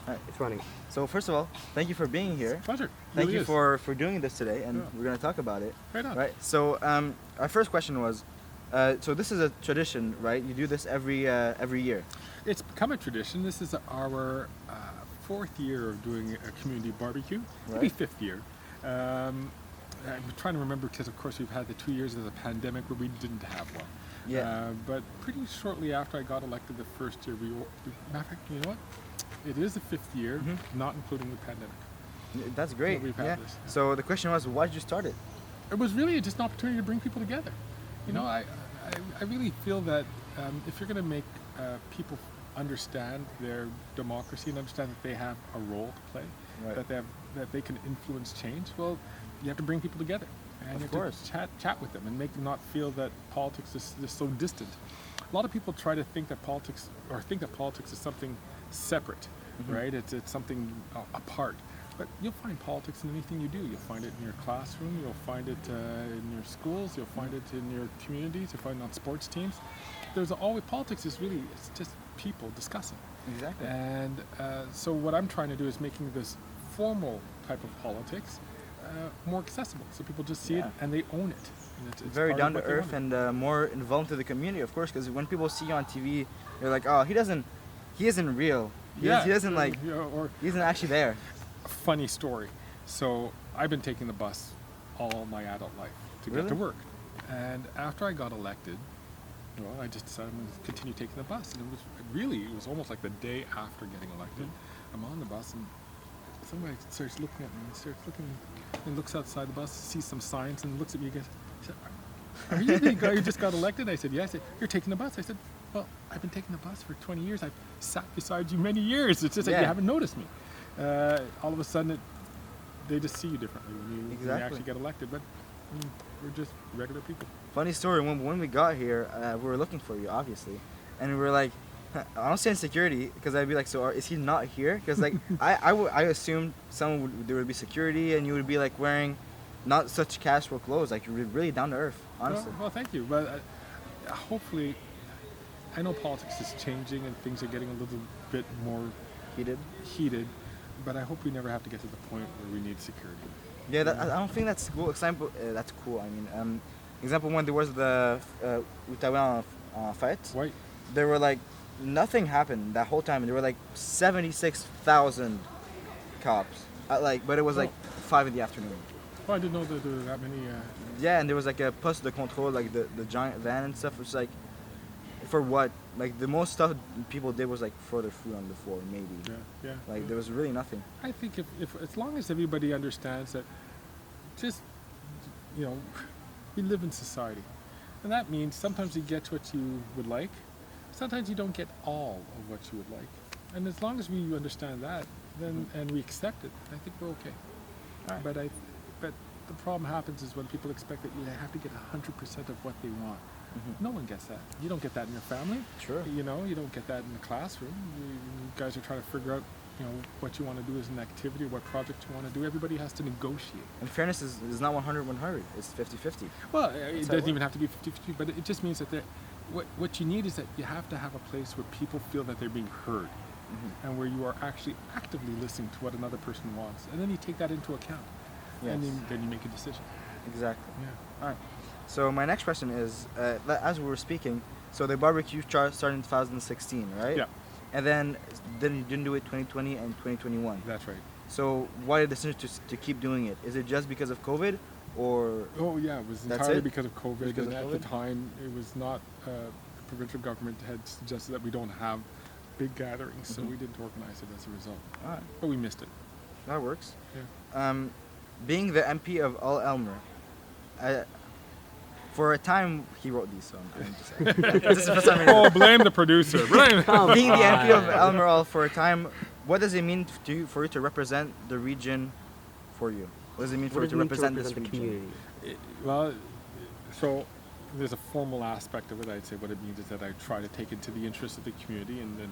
All right. It's running. So first of all, thank you for being here. Pleasure. Thank Really you is. for doing this today, and Yeah. we're going to talk about it. Right on. Right. So our first question was, so this is a tradition, right? You do this every year. It's become a tradition. This is our fourth year of doing a community barbecue. Maybe Right. fifth year. I'm trying to remember because, of course, we've had the 2 years of the pandemic where we didn't have one. Yeah. But pretty shortly after I got elected the first year, matter of fact, you know what? It is the fifth year, not including the pandemic. That's great. we've had yeah. this, yeah. So the question was, why did you start it? It was really just an opportunity to bring people together. You know, I really feel that if you're going to make people understand their democracy and understand that they have a role to play, Right. that they can influence change, well, you have to bring people together. And you Of have course. to chat with them and make them not feel that politics is just so distant. A lot of people try to think that politics is something separate, right? It's something apart. But you'll find politics in anything you do. You'll find it in your classroom. You'll find it in your schools. You'll find it in your communities. You'll find it on sports teams. There's always politics is really it's just people discussing. Exactly. And so what I'm trying to do is making this formal type of politics more accessible, so people just see it Yeah. and they own it. And it's Very part of down to what they earth want. and more involved to the community, of course. Because when people see you on TV, they're like, oh, he isn't real. He doesn't like. Yeah, or He isn't actually there. a funny story. So I've been taking the bus all my adult life to get to Really? work, and after I got elected, well, I just decided I'm going to continue taking the bus, and it was almost like the day after getting elected. I'm on the bus and somebody starts looking at me and looks outside the bus, sees some signs and looks at me again. He said, "Are you the guy who just got elected?" I said, "Yeah." I said, "You're taking the bus?" I said, "Well, I've been taking the bus for 20 years. I've sat beside you many years. It's just like you Yeah. haven't noticed me." All of a sudden, they just see you differently when you Exactly. actually get elected. But we're just regular people. Funny story. When we got here, we were looking for you, obviously, and we were like, I don't say insecurity because I'd be like, so is he not here? Because like I assumed there would be security and you would be like wearing not such casual clothes, like you're really down to earth, honestly. Well, thank you. But hopefully, I know politics is changing and things are getting a little bit more Heated. heated, but I hope we never have to get to the point where we need security. Yeah, I don't think that's cool. Example, that's cool. I mean, example when there was the Outaouais fight, Right? there were like nothing happened that whole time. There were like 76,000 cops. But it was like 5 in the afternoon. Well, I didn't know that there were that many. Yeah, and there was like a poste de contrôle, like the giant van and stuff. Which like, for what? Like the most stuff people did was like throw their food on the floor, maybe. Yeah. Like there was really nothing. I think if as long as everybody understands that, just we live in society, and that means sometimes you get what you would like, sometimes you don't get all of what you would like, and as long as we understand that, then and we accept it, I think we're okay. Alright. But the problem happens is when people expect that you have to get 100% of what they want. No one gets that. You don't get that in your family. Sure. You don't get that in the classroom. You guys are trying to figure out, what you want to do as an activity, what project you want to do. Everybody has to negotiate. And fairness is not 100-100. It's 50-50. Well, That's it how it doesn't even have to be 50-50, but it just means that what you need is that you have to have a place where people feel that they're being heard, and where you are actually actively listening to what another person wants, and then you take that into account, and Yes. then you make a decision. Exactly. Yeah. All right. So my next question is, as we were speaking, so the barbecue started in 2016, right? Yeah, And then you didn't do it 2020 and 2021. that's right. So why the decision to keep doing it? Is it just because of COVID, or Oh yeah, it was That's entirely it? because of COVID. Because And of at the COVID? time, it was not. The provincial government had suggested that we don't have big gatherings, so we didn't organize it as a result. all right, But we missed it. that works. Yeah. Being the MP of All Elmer, for a time he wrote these, so I'm just saying. This is the first time I Oh, blame the producer. Blame. being the MP of Elmer All for a time, what does it mean for you to represent the region for you? What does it mean for What you does to it mean represent this the region? community? Well, so there's a formal aspect of it. I'd say what it means is that I try to take into the interest of the community, and then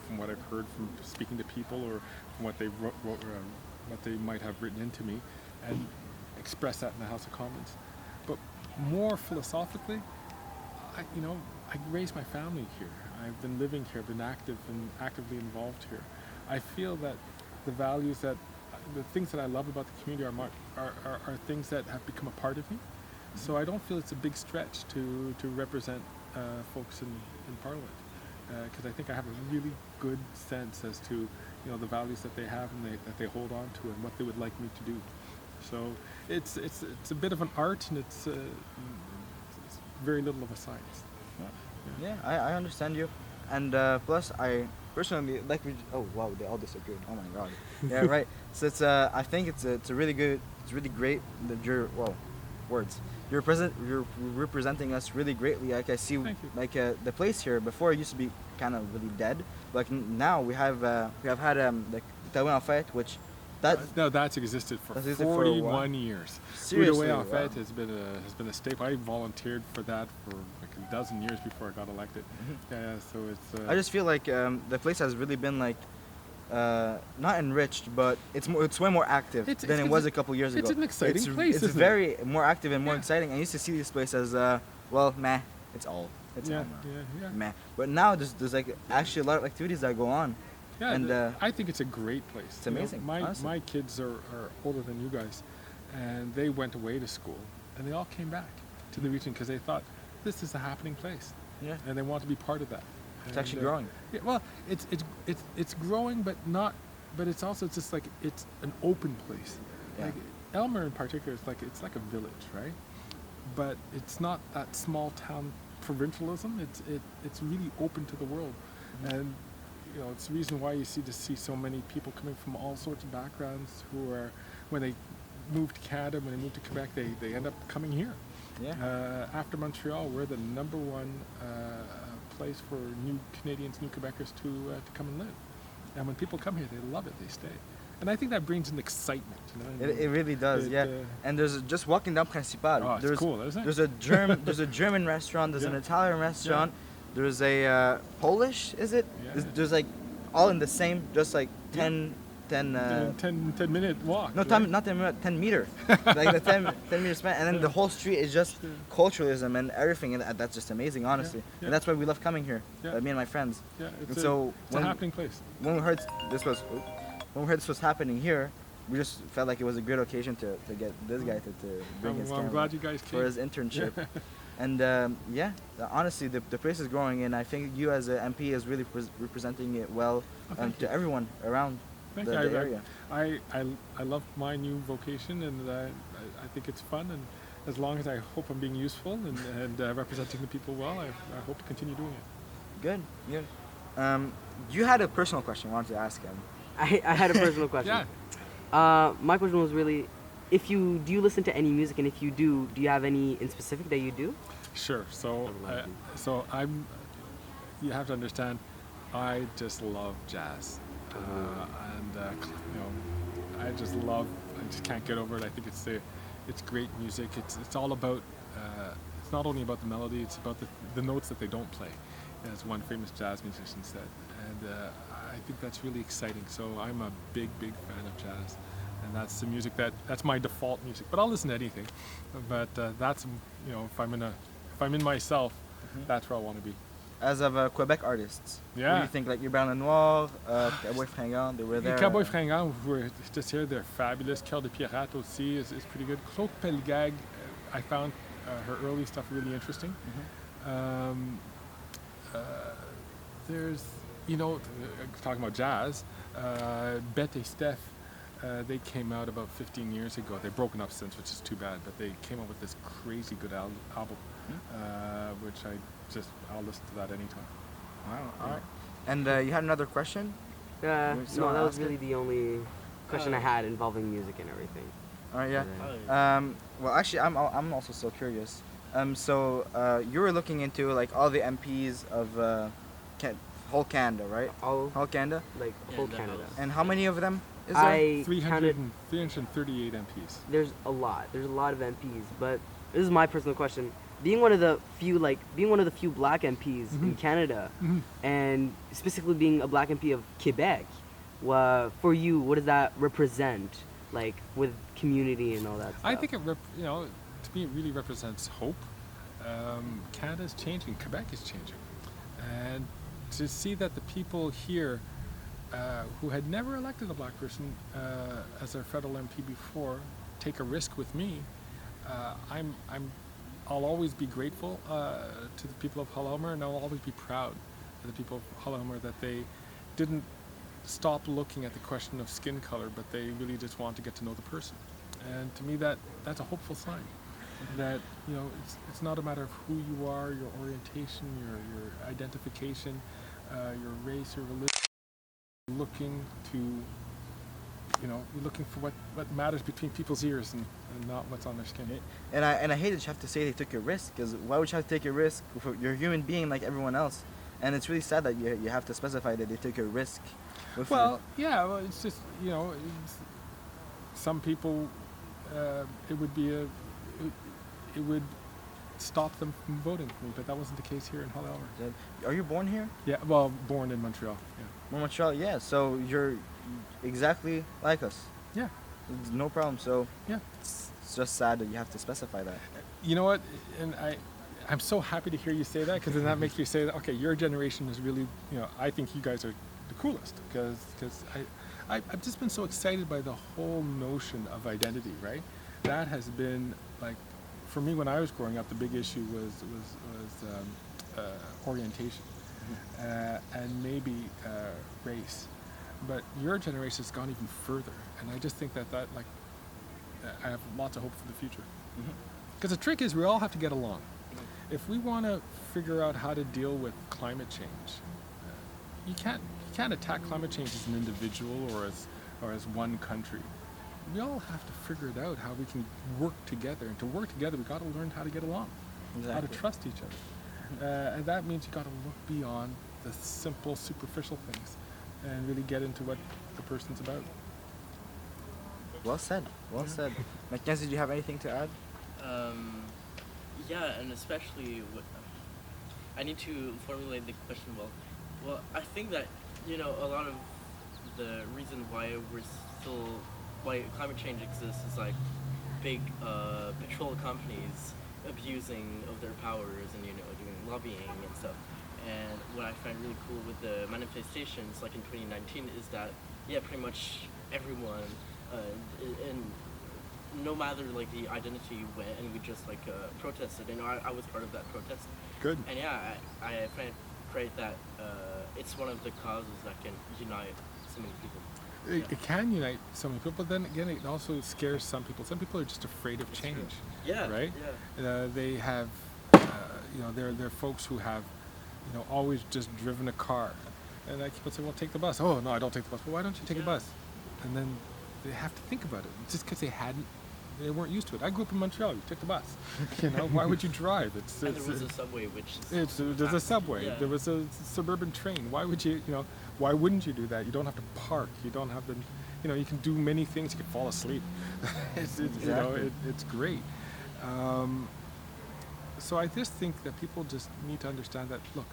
from what I've heard from speaking to people, or from what they wrote what they might have written into me, and express that in the House of Commons. But more philosophically, I raised my family here. I've been living here, been actively involved here. I feel that the values that, the things that I love about the community are things that have become a part of me. So I don't feel it's a big stretch to represent folks in Parliament, because I think I have a really good sense as to the values that they have and that they hold on to and what they would like me to do. So it's a bit of an art, and it's very little of a science. Yeah, I understand you, and plus I personally like. Oh wow, they all disagreed. Oh my god. Yeah, right. So it's I think it's a really good, it's really great that you're words. You're representing us really greatly. Like I see, Thank you. like the place here before it used to be kind of really dead. Like now we have had like Telecom Prices, which No, that's existed for That's existed for a while. 41 years. Seriously, Telecom wow. Prices has been a staple. I volunteered for that for like a dozen years before I got elected. Yeah, so it's. I just feel like the place has really been like not enriched, but it's way more active than it was a couple years ago. It's an exciting place, It's isn't it? very more active and more Yeah. exciting. I used to see this place as meh. It's all Yeah, now. yeah. Meh. But now there's like actually a lot of activities that go on. Yeah, And, I think it's a great place. it's amazing, honestly. My kids are older than you guys, and they went away to school, and they all came back to the region because they thought this is a happening place, Yeah. and they want to be part of that. It's actually growing. Yeah, well, it's growing, but not. But it's also just like it's an open place. Yeah. Like Elmer in particular is like it's like a village, right? But it's not that small town provincialism. It's really open to the world, and it's the reason why you see so many people coming from all sorts of backgrounds who are, when they move to Canada, when they move to Quebec, they end up coming here. Yeah. After Montreal, we're the number one place for new Canadians, new Quebecers to come and live. And when people come here, they love it. They stay. And I think that brings an excitement. It really does. Yeah. And there's just walking down Principal. Oh, it's there's cool, isn't it? There's a German restaurant. There's an Yeah. Italian restaurant. There's a Polish. Is it? Yeah. There's like all in the same, just like 10. 10-minute walk. No, right? not 10 minute, 10 meter. Like the 10 meter span, and then the whole street is just culturalism and everything, and that's just amazing, honestly. yeah. And that's why we love coming here. Yeah. Me and my friends. Yeah, And it's so a happening place. when we heard this was happening here, we just felt like it was a good occasion to get this guy to bring his Well, I'm camera glad you guys came. for his internship. And honestly, the place is growing, and I think you as an MP is really representing it well thank to you. everyone around Thank the you. area. I love my new vocation, and I think it's fun. And as long as I hope I'm being useful and representing the people well, I hope to continue doing it. Good. You had a personal question I wanted to ask him. I had a personal question. Yeah. My question was really, do you listen to any music, and if you do you have any in specific that you do? Sure. So, you have to understand, I just love jazz, I just can't get over it. I think it's great music. It's all about, it's not only about the melody, it's about the notes that they don't play, as one famous jazz musician said. And I think that's really exciting. So I'm a big fan of jazz. And that's the music that's my default music. But I'll listen to anything. But that's, if I'm in myself, that's where I want to be. As of Quebec artists, what do Yeah. you think? Like your Band Noir, Cowboy Fringant, they were there. Cowboy Fringant, who were just here, they're fabulous. Cœur de Pirate aussi is pretty good. Claude Pelgag, I found her early stuff really interesting. There's, talking about jazz, Bette et Steph, they came out about 15 years ago. They've broken up since, which is too bad, but they came up with this crazy good album, which I'll listen to that anytime. Wow. All right. And you had another question? No, that was really the only question I had involving music and everything. All right. Yeah. Well, actually, I'm also so curious. So you were looking into like all the MPs of whole Canada, right? All Whole Canada. like whole Canada. And how many of them is there? I counted. 338 MPs. There's a lot. There's a lot of MPs, but this is my personal question. Being one of the few black MPs in Canada, and specifically being a black MP of Quebec, for you, what does that represent, like with community and all that stuff? I think to me it really represents hope. Canada's changing, Quebec is changing, and to see that the people here who had never elected a black person as their federal MP before take a risk with me, I'll always be grateful to the people of Hull Elmer, and I'll always be proud of the people of Hull Elmer that they didn't stop looking at the question of skin color, but they really just want to get to know the person. And to me, that's a hopeful sign. That it's not a matter of who you are, your orientation, your identification, your race, your religion. You're looking to, you're looking for what matters between people's ears and not what's on their skin. And I hate that you have to say they took a risk, because why would you have to take a risk? You're a human being like everyone else, and it's really sad that you have to specify that they took a risk. Well, it's just some people it would stop them from voting for me, but that wasn't the case here in Hull Elmer. Are you born here? Yeah, well, born in Montreal. Yeah. Well, Montreal, yeah. So you're exactly like us. Yeah. It's no problem. So yeah, it's just sad that you have to specify that. You know what? And I'm so happy to hear you say that, because then that makes me say that, okay, your generation is really, I think you guys are the coolest, because I've just been so excited by the whole notion of identity, right? That has been like, for me when I was growing up, the big issue was orientation and maybe race. But your generation has gone even further, and I just think that I have lots of hope for the future. Because the trick is we all have to get along. If we want to figure out how to deal with climate change, you can't attack climate change as an individual or as one country. We all have to figure it out how we can work together, and to work together we got to learn how to get along, how to trust each other, and that means you got to look beyond the simple, superficial things, and really get into what the person's about. Well said. Well said. Mackenzie, do you have anything to add? Yeah, and especially I need to formulate the question well. Well, I think that a lot of the reason why climate change exists is like big petrol companies abusing of their powers and doing lobbying and stuff. And what I find really cool with the manifestations like in 2019 is that pretty much everyone and no matter like the identity went, and we just like protested, and I was part of that protest. Good. And I find it great that it's one of the causes that can unite so many people. It can unite so many people, but then again, it also scares some people. Some people are just afraid of change. Yeah. Right? Yeah. They have, they're folks who have, always just driven a car. And I keep on saying, well, take the bus. Oh, no, I don't take the bus. Well, why don't you take a bus? And then they have to think about it. Just because they weren't used to it. I grew up in Montreal. You took the bus. Why would you drive? And there was a subway, which is... There's a subway. Yeah. There was a suburban train. Why would you, why wouldn't you do that? You don't have to park. You don't have to, you can do many things. You can fall asleep. Exactly. It's great. So I just think that people just need to understand that, look,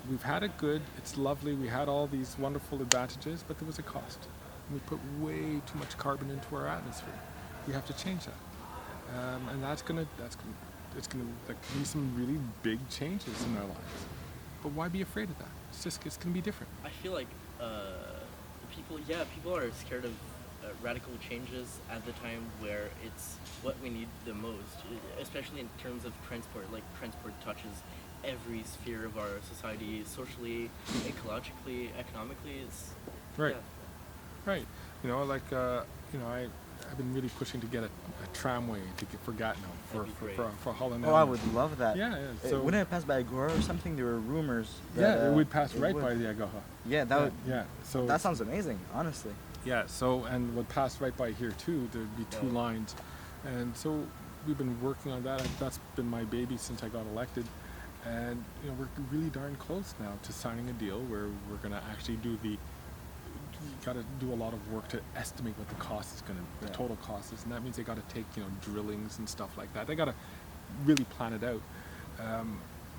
we've had it good. It's lovely. We had all these wonderful advantages, but there was a cost. We put way too much carbon into our atmosphere. We have to change that, and it's gonna be some really big changes in our lives. But why be afraid of that? It's gonna be different. I feel like people are scared of radical changes at the time where it's what we need the most, especially in terms of transport. Like transport touches every sphere of our society, socially, ecologically, economically. It's right. Right. I've been really pushing to get a tramway for Gatineau for Hull and Oh, I would love that. Yeah. So wouldn't it pass by Agora or something? There were rumors. That, it would pass right by the Agora. Yeah, that would. Yeah. So that sounds amazing, honestly. Yeah. So and would pass right by here too. There'd be two lines, and so we've been working on that. That's been my baby since I got elected, and we're really darn close now to signing a deal where we're going to actually do the. You got to do a lot of work to estimate what the cost is the total cost is, and that means they got to take drillings and stuff like that. They got to really plan it out,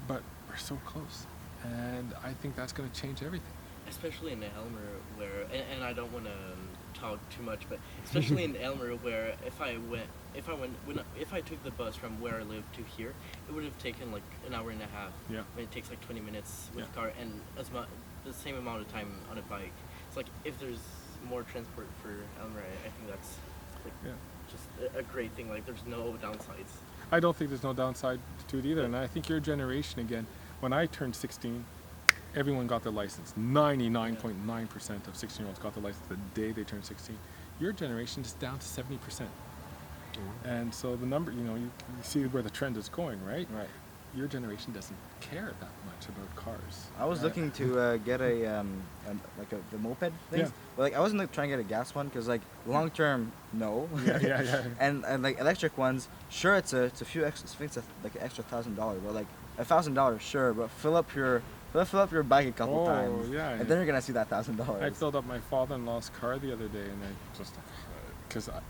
but we're so close, and I think that's going to change everything. Especially in Elmer, where and I don't want to talk too much, but especially in Elmer, where if I took the bus from where I live to here, it would have taken like an hour and a half. Yeah. It takes like 20 minutes with car, and the same amount of time on a bike. it's like if there's more transport for Elmer, I think that's like Yeah. just a great thing. Like there's no downsides. I don't think there's no downside to it either. And I think your generation, again, when I turned 16, everyone got their license. 99.9% of 16-year-olds got their license the day they turned 16. Your generation is down to 70%. And so the number, you see where the trend is going, right? Right. Your generation doesn't care that much about cars. I was looking to get the moped things, Yeah. but like I wasn't trying to get a gas one because like long term, no. Yeah. and like electric ones, sure it's a few extra, I think it's like an extra $1,000, but like $1,000, sure, but fill up your bike a couple times, yeah. and then you're gonna see that I $1,000. filled up my father-in-law's car the other day, and I just, because I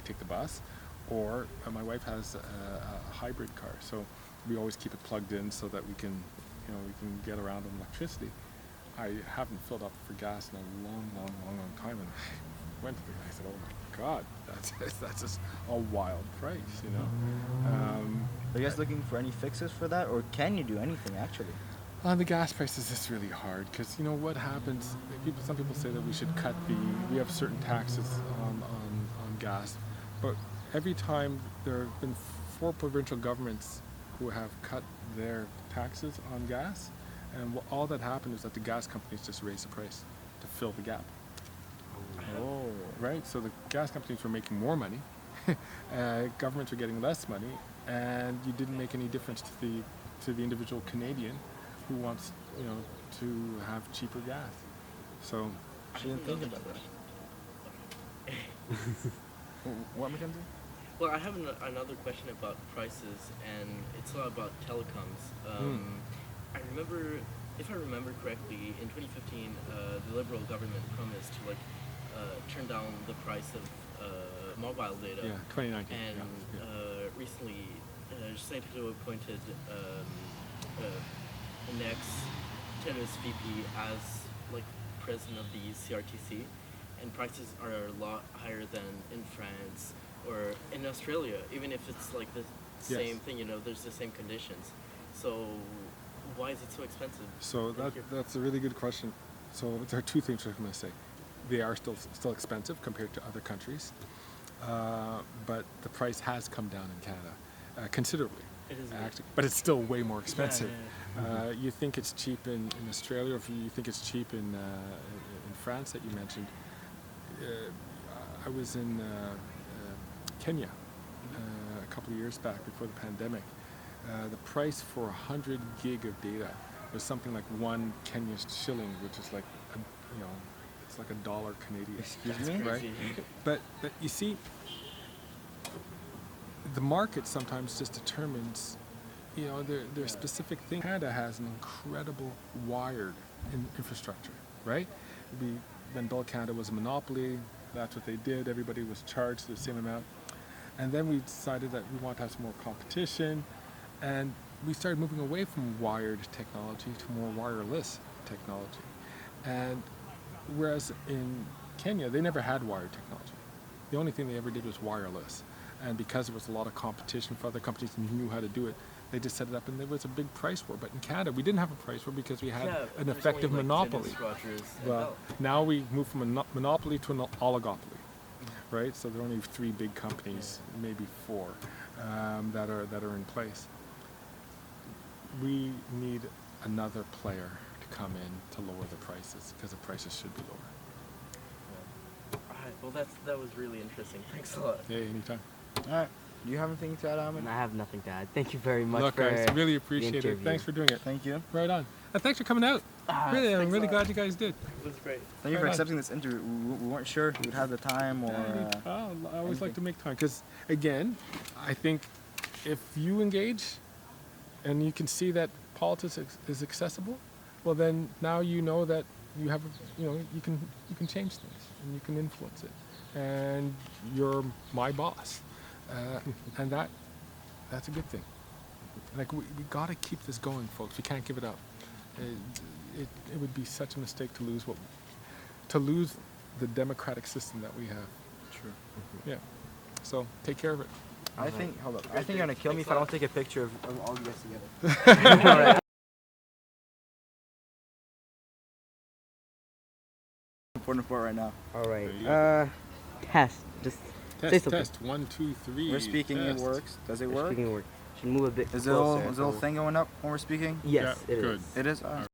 take the bus, or my wife has a hybrid car, so we always keep it plugged in so that we can get around on electricity. I haven't filled up for gas in a long time, and I went to the guy. I said, "Oh my God, that's just a wild price, Are you guys looking for any fixes for that, or can you do anything actually? On the gas prices, it's really hard because what happens. Some people say that we have certain taxes on gas, but every time there have been 4 provincial governments who have cut their taxes on gas, and all that happened is that the gas companies just raised the price to fill the gap. Oh. Right? So the gas companies were making more money, governments were getting less money, and you didn't make any difference to the individual Canadian who wants to have cheaper gas. So She didn't think about that. What, Mackenzie? Well, I have another question about prices, and it's all about telecoms. I remember, if I remember correctly, in 2015, the Liberal government promised to turn down the price of mobile data. yeah, 2019. And yeah. recently, Justin Trudeau appointed an ex-tennis VP as president of the CRTC, and prices are a lot higher than in France or in Australia, even if it's the Yes. same thing. There's the same conditions. So why is it so expensive? So Thank you. that's a really good question. So there are 2 things I'm going to say. They are still expensive compared to other countries, but the price has come down in Canada considerably. It is Actually, but it's still way more expensive. Yeah. You think it's cheap in Australia, or if you think it's cheap in France that you mentioned. I was in Kenya a couple of years back before the pandemic. The price for 100 gig of data was something like 1 Kenya shilling, which is it's like $1 Canadian. Excuse me? Right? Crazy. But you see, the market sometimes just determines, there are specific things. Canada has an incredible wired infrastructure, right? When Bell Canada was a monopoly, that's what they did. Everybody was charged the same amount. And then we decided that we want to have some more competition, and we started moving away from wired technology to more wireless technology. And whereas in Kenya, they never had wired technology. The only thing they ever did was wireless. And because there was a lot of competition for other companies who knew how to do it, they just set it up, and there was a big price war. But in Canada, we didn't have a price war because we had an there's effective only, monopoly. Dennis Rogers and Well, Bell. now we move from a monopoly to an oligopoly, right? So there are only 3 big companies, maybe 4, that are in place. We need another player to come in to lower the prices, because the prices should be lower. Alright, well that was really interesting. Thanks a lot. Hey, anytime. All right. Do you have anything to add, Ahmed? And I have nothing to add. Thank you very much Look, for guys, really appreciate it. interview. Thanks for doing it. Thank you. Right on. And thanks for coming out. Really, I'm thanks a really lot. glad you guys did. It was great. Thank you for Right on. accepting this interview. We weren't sure if we'd have the time or. I always like anything. to make time because, again, I think if you engage and you can see that politics is accessible, well, then now you know that you have, you can change things and you can influence it, and you're my boss, and that's a good thing. Like we got to keep this going, folks. We can't give it up. It would be such a mistake to lose the democratic system that we have. True. Yeah. So take care of it. I think. Hold up. I think you're gonna kill me Thanks if I a lot. don't take a picture of all you guys together. All right. report right now. All right. There you go. Test. Just say Test, something. test. 1, 2, 3. We're speaking. It test. works. Does it We're work? speaking work. Should move a bit Is closer. the little thing going up when we're speaking? Yes, Yeah, it is. good. It is.